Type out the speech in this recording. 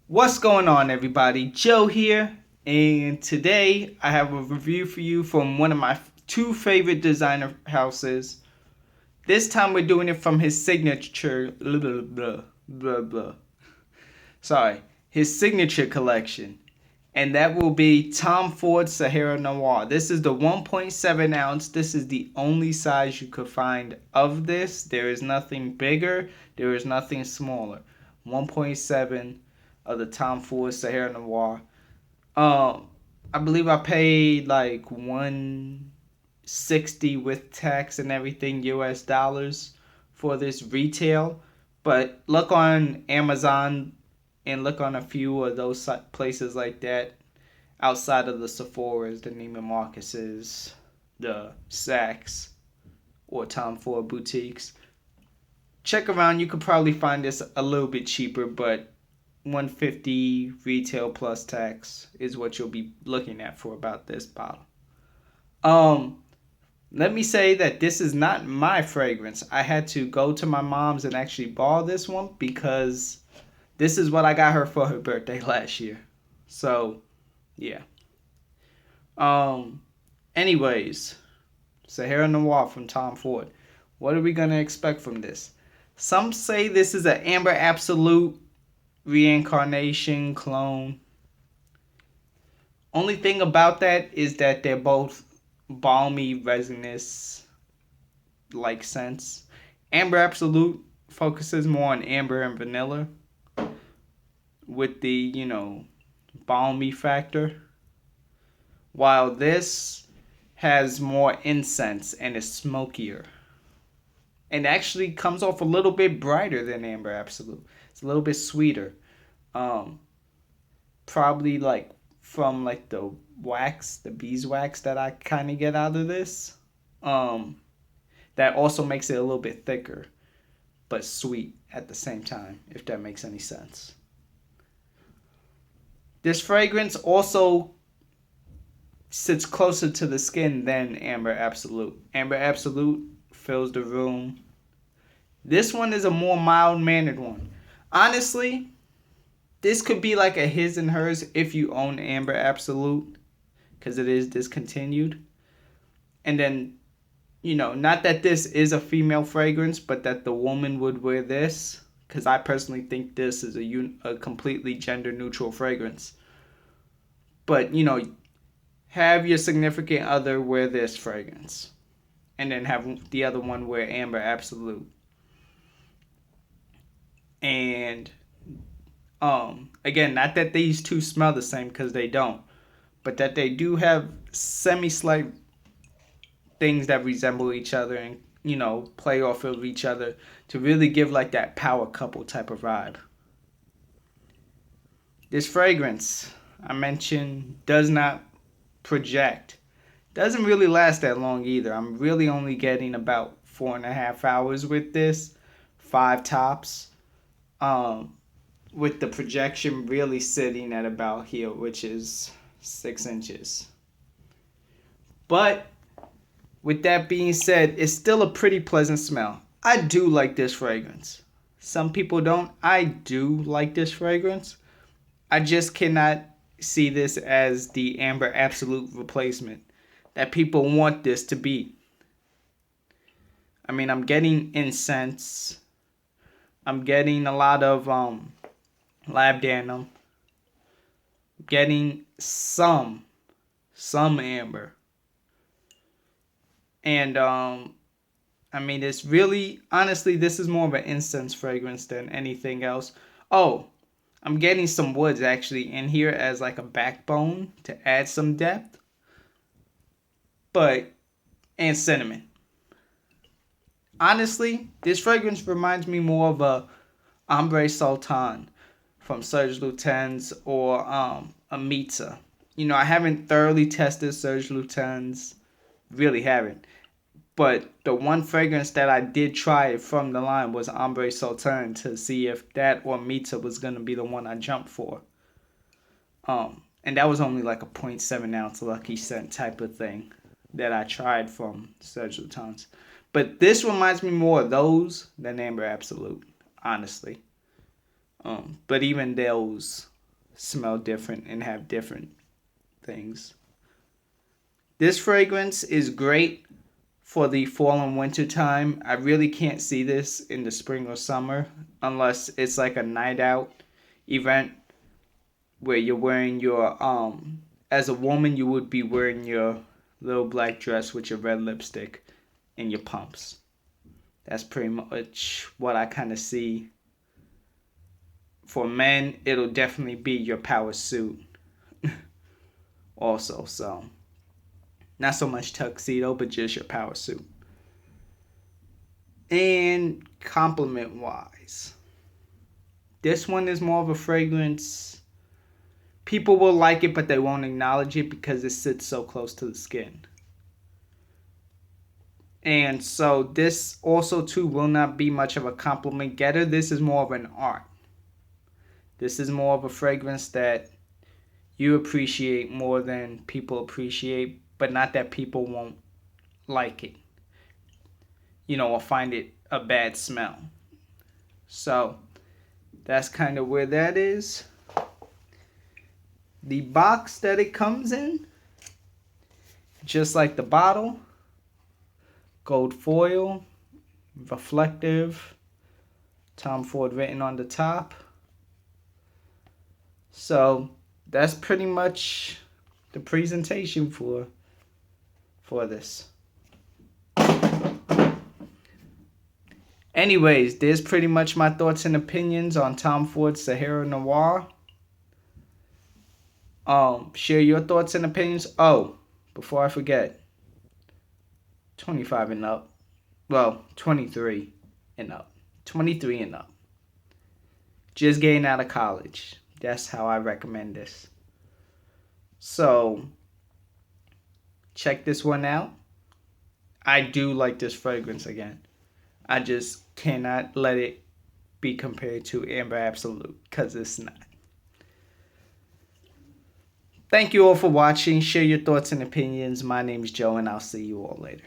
What's going on, everybody? Joe here, and today I have a review for you from one of my two favorite designer houses. This time we're doing it from his signature, blah, blah, blah, blah, blah. Sorry, his signature collection, and that will be Tom Ford Sahara Noir. This is the 1.7 ounce. This is the only size you could find of this. There is nothing bigger, there is nothing smaller. 1.7 of the Tom Ford Sahara Noir. Um, I believe I paid like 160 with tax and everything US dollars for this retail. But look on Amazon and look on a few of those places like that outside of the Sephora's, the Neiman Marcus's, the Saks, or Tom Ford boutiques. Check around. You could probably find this a little bit cheaper, but 150 retail plus tax is what you'll be looking at for about this bottle. Um, Let me say that this is not my fragrance. I had to go to my mom's and actually borrow this one because this is what I got her for her birthday last year. So, yeah. Um, Anyways, Sahara Noir from Tom Ford. What are we gonna expect from this? Some say this is an Amber Absolute reincarnation clone. Only thing about that is that they're both balmy, resinous like scents. Amber Absolute focuses more on amber and vanilla with the, balmy factor, while this has more incense and is smokier. And actually comes off a little bit brighter than Amber Absolute. It's a little bit sweeter. Um, Probably like from like the wax, the beeswax that I kind of get out of this. Um, that also makes it a little bit thicker, but sweet at the same time, if that makes any sense. This fragrance also sits closer to the skin than Amber Absolute. Amber Absolute fills the room. This one is a more mild mannered one. Honestly, this could be like a his and hers if you own Amber Absolute, because it is discontinued. And then, not that this is a female fragrance, but that the woman would wear this, because I personally think this is a completely gender neutral fragrance. But, have your significant other wear this fragrance, and then have the other one wear Amber Absolute. And again, not that these two smell the same, because they don't, but that they do have semi-slight things that resemble each other and, play off of each other to really give like that power couple type of vibe. This fragrance I mentioned does not project. Doesn't really last that long either. I'm really only getting about 4.5 hours with this, five tops. With the projection really sitting at about here, which is 6 inches. But with that being said, it's still a pretty pleasant smell. I do like this fragrance. Some people don't. I do like this fragrance. I just cannot see this as the Amber Absolute replacement that people want this to be. I mean, I'm getting incense. I'm getting a lot of labdanum. Getting some amber. And I mean, it's really, honestly, this is more of an incense fragrance than anything else. Oh, I'm getting some woods actually in here as like a backbone to add some depth. But, and cinnamon. Honestly, this fragrance reminds me more of a Ombre Sultan from Serge Lutens or a Mitza. I haven't thoroughly tested Serge Lutens. Really haven't. But the one fragrance that I did try from the line was Ombre Sultan to see if that or Mita was going to be the one I jumped for. And that was only like a 0.7 ounce lucky scent type of thing that I tried from Serge Lutens. But this reminds me more of those than Amber Absolute, honestly. But even those smell different and have different things. This fragrance is great for the fall and winter time. I really can't see this in the spring or summer unless it's like a night out event where you're wearing your as a woman you would be wearing your little black dress with your red lipstick and your pumps. That's pretty much what I kind of see. For men, it'll definitely be your power suit also. So, not so much tuxedo, but just your power suit. And compliment wise, this one is more of a fragrance. People will like it, but they won't acknowledge it because it sits so close to the skin. And so this also too will not be much of a compliment getter. This is more of an art. This is more of a fragrance that you appreciate more than people appreciate, but not that people won't like it, or find it a bad smell. So that's kind of where that is. The box that it comes in, just like the bottle, gold foil, reflective, Tom Ford written on the top. So that's pretty much the presentation for this. Anyways, there's pretty much my thoughts and opinions on Tom Ford's Sahara Noir. Share your thoughts and opinions. Oh, before I forget, 25 and up. Well, 23 and up. 23 and up. Just getting out of college. That's how I recommend this. So, check this one out. I do like this fragrance again. I just cannot let it be compared to Amber Absolute because it's not. Thank you all for watching. Share your thoughts and opinions. My name is Joe, and I'll see you all later.